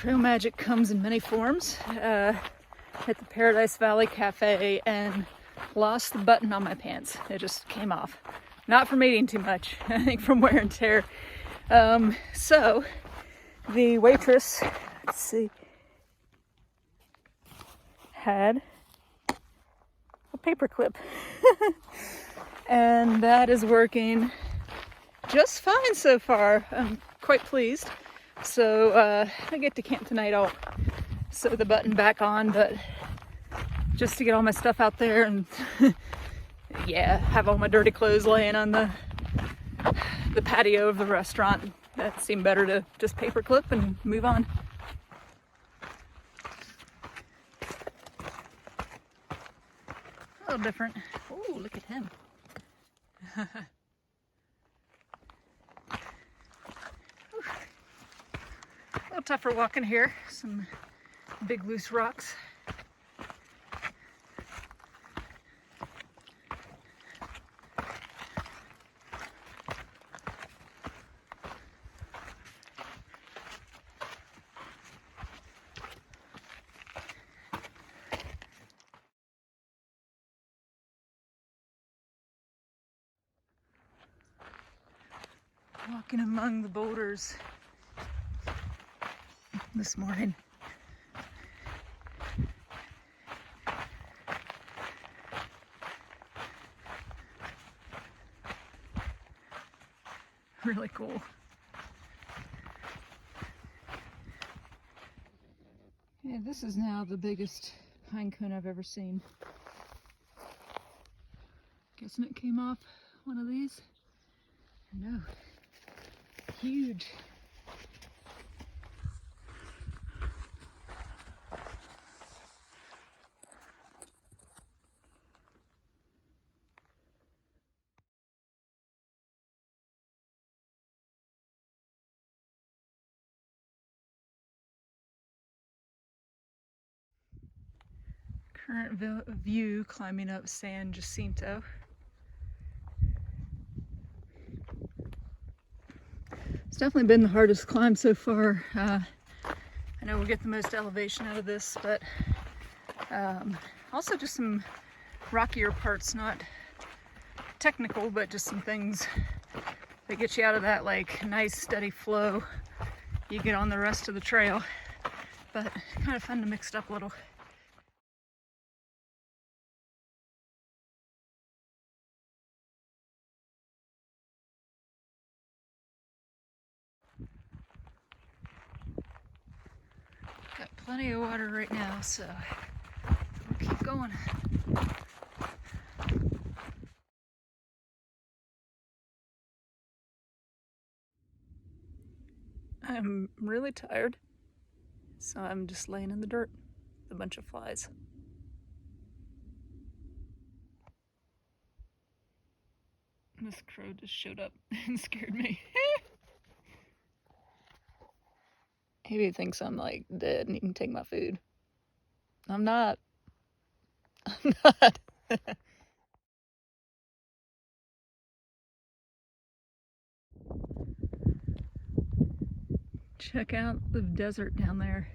Trail magic comes in many forms. At the Paradise Valley Cafe and lost the button on my pants. It just came off. Not from eating too much, I think from wear and tear. So the waitress, let's see, had a paper clip. And that is working just fine so far. I'm quite pleased. So I get to camp tonight. I'll sew the button back on, but just to get all my stuff out there and yeah, have all my dirty clothes laying on the patio of the restaurant. That seemed better to just paper clip and move on. A little different. Oh, look at him. A little tougher walking here. Some big loose rocks. Walking among the boulders this morning. Really cool. Yeah, this is now the biggest pine cone I've ever seen. Guessing it came off one of these? No. Huge. Current view climbing up San Jacinto. It's definitely been the hardest climb so far. I know we'll get the most elevation out of this, but also just some rockier parts, not technical, but just some things that get you out of that like nice steady flow you get on the rest of the trail, but kind of fun to mix it up a little. Got plenty of water right now, so we'll keep going. I'm really tired, so I'm just laying in the dirt with a bunch of flies. This crow just showed up and scared me. Maybe he thinks I'm like dead and he can take my food. I'm not. I'm not. Check out the desert down there.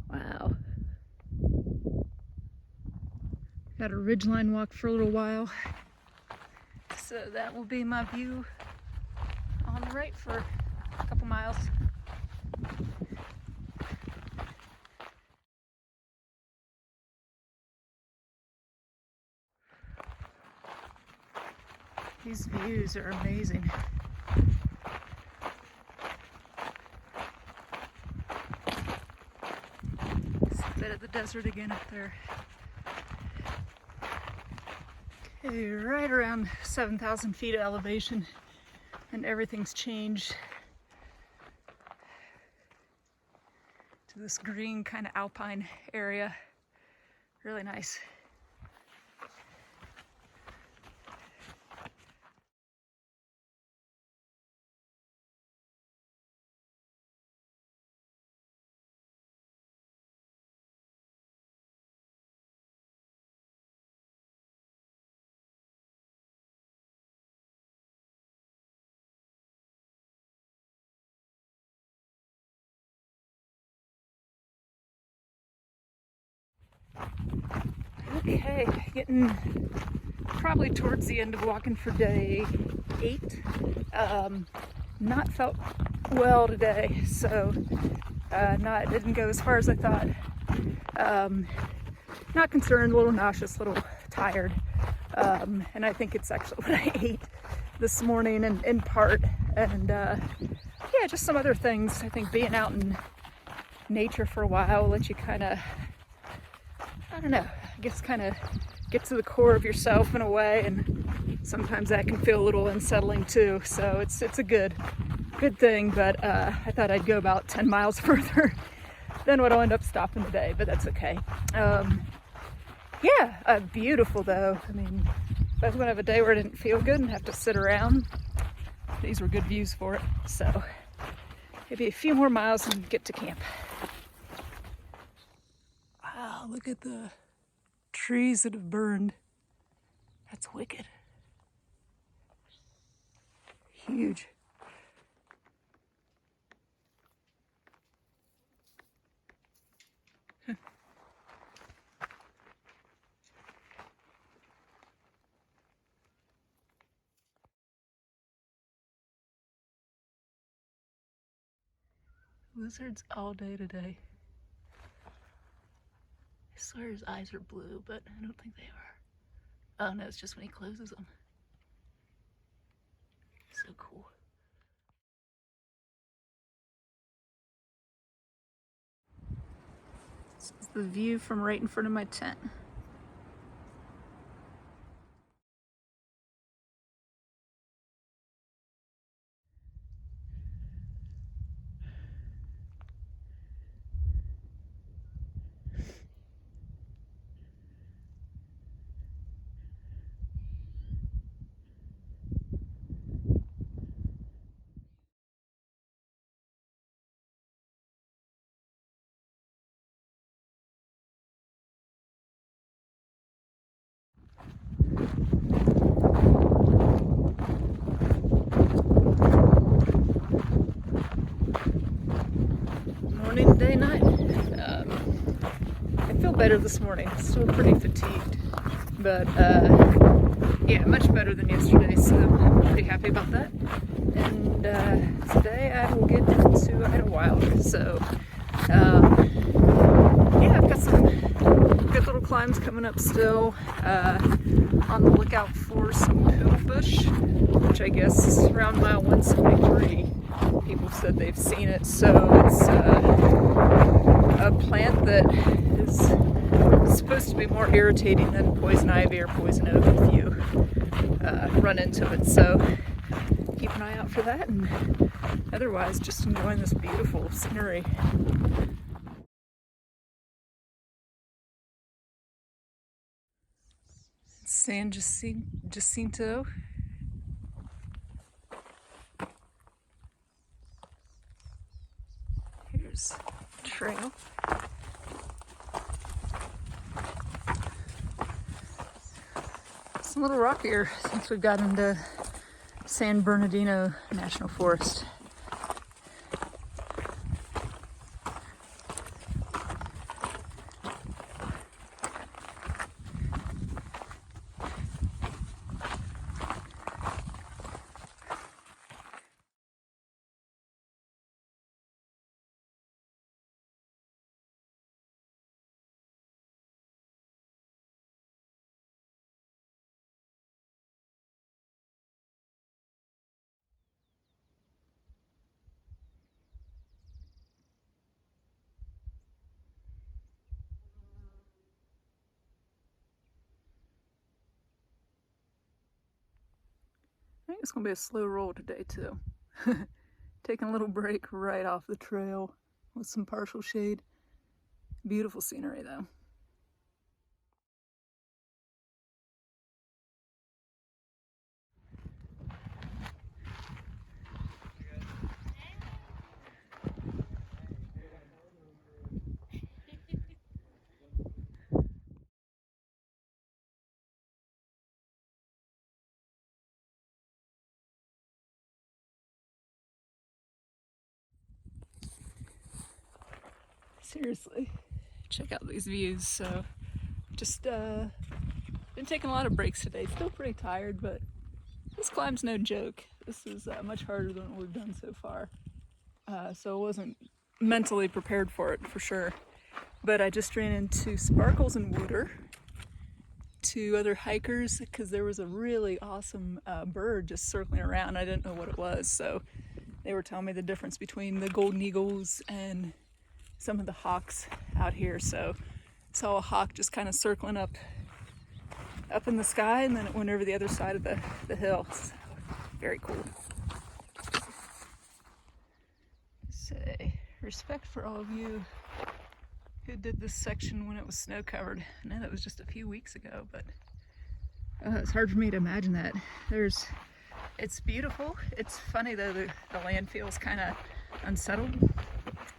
Wow. Got a ridgeline walk for a little while. So that will be my view on the right for a couple miles. These views are amazing. It's a bit of the desert again up there. Okay, right around 7,000 feet of elevation, and everything's changed to this green kind of alpine area. Really nice. Okay, getting probably towards the end of walking for day 8. Not felt well today, so didn't go as far as I thought. Not concerned, a little nauseous, a little tired, and I think it's actually what I ate this morning in part, and yeah, just some other things. I think being out in nature for a while will let you kind of, I don't know, I guess kind of get to the core of yourself in a way, and sometimes that can feel a little unsettling too, so it's a good thing, but I thought I'd go about 10 miles further than what I'll end up stopping today, but that's okay. Yeah, beautiful though. I mean, if I was gonna have a day where I didn't feel good and have to sit around, these were good views for it, so maybe a few more miles and get to camp. Wow, look at the trees that have burned. That's wicked. Huge. Lizards all day today. I swear his eyes are blue, but I don't think they are. Oh no, it's just when he closes them. So cool. This is the view from right in front of my tent. Morning, day, night. I feel better this morning. Still pretty fatigued, but yeah, much better than yesterday, so I'm pretty happy about that. And today I will get into Idyllwild. So yeah, I've got some good little climbs coming up still. On the lookout for some poodle bush, which I guess around mile 173 people said they've seen it. So it's a plant that is supposed to be more irritating than poison ivy or poison oak if you run into it. So keep an eye out for that, and otherwise just enjoying this beautiful scenery. San Jacinto. Here's the trail. It's a little rockier since we've got into San Bernardino National Forest. I think it's gonna be a slow roll today too. Taking a little break right off the trail with some partial shade. Beautiful scenery though. Seriously, check out these views. So Just been taking a lot of breaks today. Still pretty tired, but this climb's no joke. This is much harder than what we've done so far. So I wasn't mentally prepared for it, for sure. But I just ran into Sparkles and Wooter, two other hikers, because there was a really awesome bird just circling around. I didn't know what it was, so they were telling me the difference between the golden eagles and some of the hawks out here. So I saw a hawk just kind of circling up in the sky, and then it went over the other side of the hill. So, very cool. Say, respect for all of you who did this section when it was snow covered. I know that was just a few weeks ago, but it's hard for me to imagine that. It's beautiful. It's funny though, the land feels kind of unsettled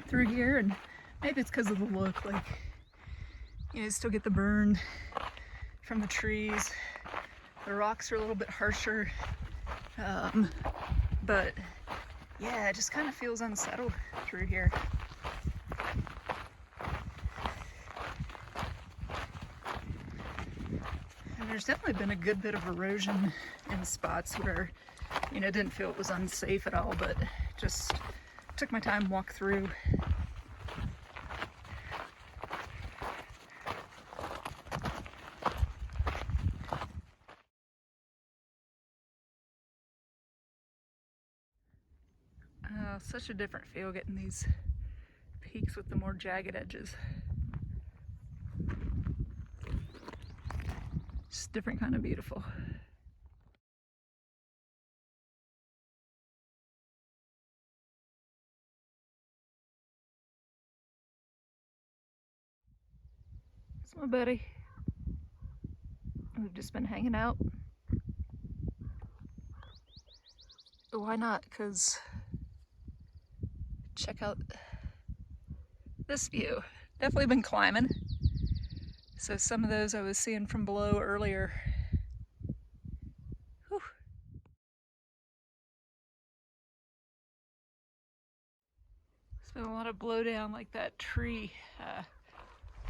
through here, and maybe it's because of the look. Like, you still get the burn from the trees. The rocks are a little bit harsher, but yeah, it just kind of feels unsettled through here. And there's definitely been a good bit of erosion in spots where, didn't feel it was unsafe at all, but just took my time, walked through. Such a different feel getting these peaks with the more jagged edges. Just different kind of beautiful. It's my buddy. We've just been hanging out. Why not? Because check out this view. Definitely been climbing. So some of those I was seeing from below earlier. Whew. There's been a lot of blowdown, like that tree.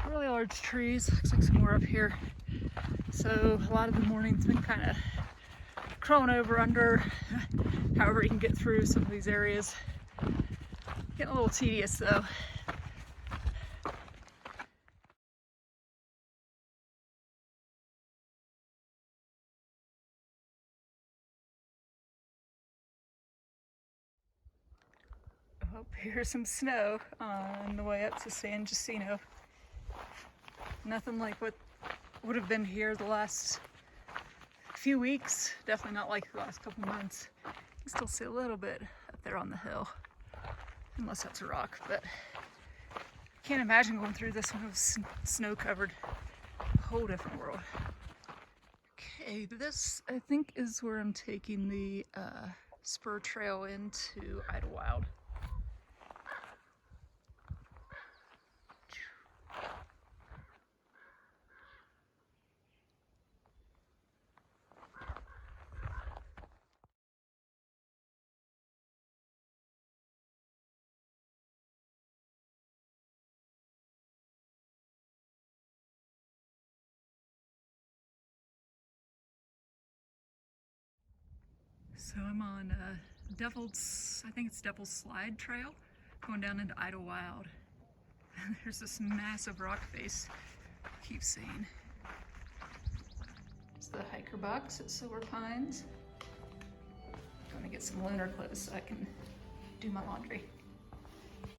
Really large trees. Looks like some more up here. So a lot of the morning's been kind of crawling over under. However you can get through some of these areas. Getting a little tedious though. Oh, here's some snow on the way up to San Jacinto. Nothing like what would have been here the last few weeks. Definitely not like the last couple months. You can still see a little bit up there on the hill, unless that's a rock, but can't imagine going through this when it was snow covered. A whole different world. Okay, this I think is where I'm taking the spur trail into Idyllwild. So I'm on I think it's Devil's Slide Trail, going down into Idyllwild. There's this massive rock face I keep seeing. It's the hiker box at Silver Pines. I'm going to get some lunar clothes so I can do my laundry.